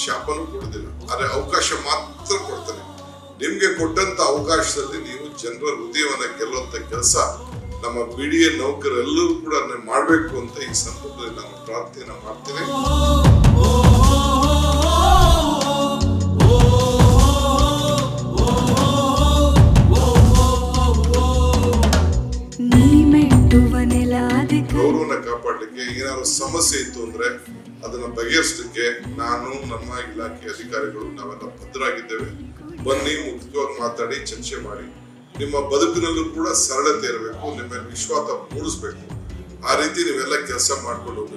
ಶಾಪನೂ ಕೊಡೋದಿಲ್ಲ, ಆದರೆ ಅವಕಾಶ ಮಾತ್ರ ಕೊಡ್ತಾನೆ. ನಿಮ್ಗೆ ಕೊಟ್ಟಂತ ಅವಕಾಶದಲ್ಲಿ ನೀವು ಜನರ ಹೃದಯವನ್ನ ಗೆಲ್ಲುವಂತ ಕೆಲಸ ನಮ್ಮ BDA ನೌಕರೆಲ್ಲರೂ ಕೂಡ ಮಾಡಬೇಕು ಅಂತ ಈ ಸಂದರ್ಭದಲ್ಲಿ ನಾನು ಪ್ರಾರ್ಥನೆ ಮಾಡ್ತೇನೆ. ಗೌರವನ ಕಾಪಾಡಲಿಕ್ಕೆ ಏನಾದ್ರು ಸಮಸ್ಯೆ ಇತ್ತು ಅಂದ್ರೆ ಅದನ್ನ ಬಗೆಹರಿಸಲಿಕ್ಕೆ ನಾನು ನಮ್ಮ ಇಲಾಖೆ ಅಧಿಕಾರಿಗಳು ನಾವೆಲ್ಲ ಬದ್ಧರಾಗಿದ್ದೇವೆ. ಬನ್ನಿ, ಮುಖ್ಯವಾಗಿ ಮಾತಾಡಿ, ಚರ್ಚೆ ಮಾಡಿ. ನಿಮ್ಮ ಬದುಕಿನಲ್ಲೂ ಕೂಡ ಸರಳತೆ ಇರಬೇಕು, ನಿಮ್ಮ ವಿಶ್ವಾಸ ಮೂಡಿಸ್ಬೇಕು. ಆ ರೀತಿ ನೀವೆಲ್ಲ ಕೆಲಸ ಮಾಡ್ಕೊಂಡು ಹೋಗ್ಬೇಕು.